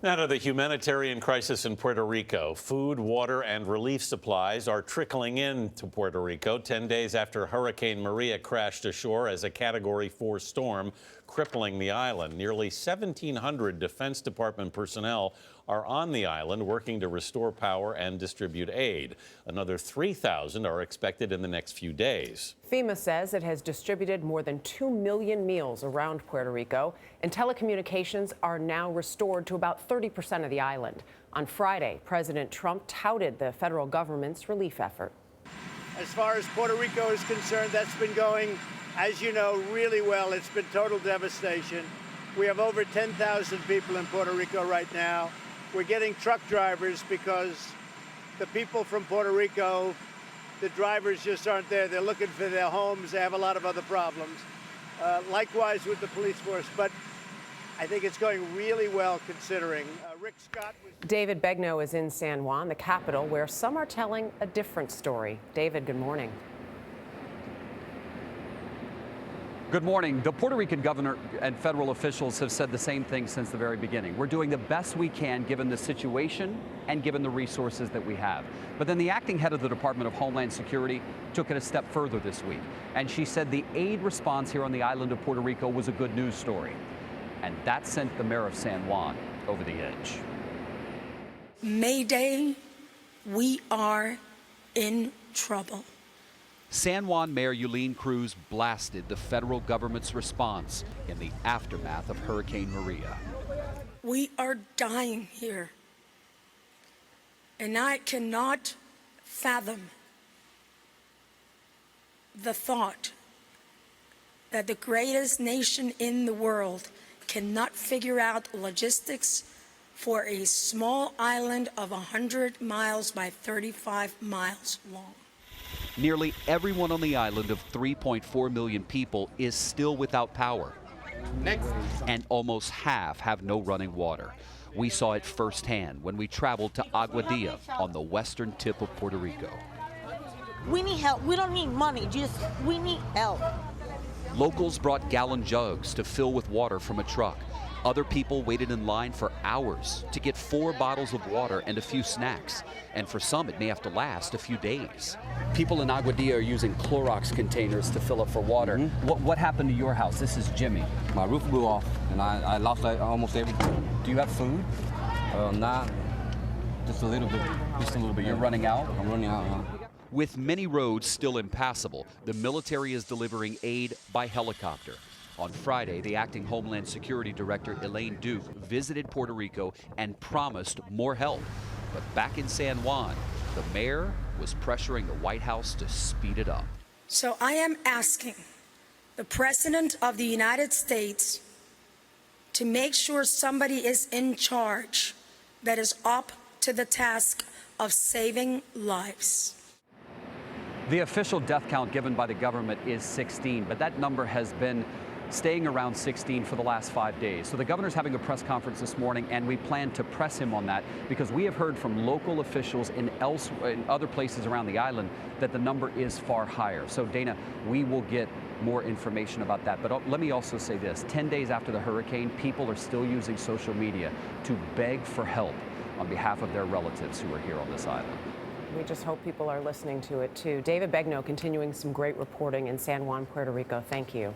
Now to the humanitarian crisis in Puerto Rico. Food, water, and relief supplies are trickling into Puerto Rico 10 days after Hurricane Maria crashed ashore as a Category 4 storm, crippling the island. Nearly 1,700 Defense Department personnel are on the island working to restore power and distribute aid. Another 3,000 are expected in the next few days. FEMA says it has distributed more than 2 million meals around Puerto Rico, and telecommunications are now restored to about 30% of the island. On Friday, President Trump touted the federal government's relief effort. As far as Puerto Rico is concerned, that's been going, as you know, really well. It's been total devastation. We have over 10,000 people in Puerto Rico right now. We're getting truck drivers because the people from Puerto Rico, the drivers just aren't there. They're looking for their homes. They have a lot of other problems. Likewise with the police force. But I think it's going really well considering. Rick Scott David Begnaud is in San Juan, the capital, where some are telling a different story. David, good morning. Good morning. The Puerto Rican governor and federal officials have said the same thing since the very beginning. We're doing the best we can given the situation and given the resources that we have. But then the acting head of the Department of Homeland Security took it a step further this week. And she said the aid response here on the island of Puerto Rico was a good news story. And that sent the mayor of San Juan over the edge. Mayday, we are in trouble. San Juan Mayor Yulene Cruz blasted the federal government's response in the aftermath of Hurricane Maria. We are dying here. And I cannot fathom the thought that the greatest nation in the world cannot figure out logistics for a small island of 100 miles by 35 miles long. Nearly everyone on the island of 3.4 million people is still without power. Next. And almost half have no running water. We saw it firsthand when we traveled to Aguadilla on the western tip of Puerto Rico. We need help. We don't need money, we need help. Locals brought gallon jugs to fill with water from a truck. Other people waited in line for hours to get 4 bottles of water and a few snacks. And for some, it may have to last a few days. People in Aguadilla are using Clorox containers to fill up for water. What happened to your house? This is Jimmy. My roof blew off, and I lost almost everything. Do you have food? Not just a little bit. Just a little bit. You're running out? I'm running out, yeah. With many roads still impassable, the military is delivering aid by helicopter. On Friday, the acting Homeland Security Director, Elaine Duke, visited Puerto Rico and promised more help. But back in San Juan, the mayor was pressuring the White House to speed it up. So I am asking the President of the United States to make sure somebody is in charge that is up to the task of saving lives. The official death count given by the government is 16, but that number has been staying around 16 for the last 5 days. So the governor's having a press conference this morning, and we plan to press him on that because we have heard from local officials in other places around the island that the number is far higher. So Dana, we will get more information about that. But let me also say this, 10 days after the hurricane, people are still using social media to beg for help on behalf of their relatives who are here on this island. We just hope people are listening to it too. David Begnaud continuing some great reporting in San Juan, Puerto Rico. Thank you.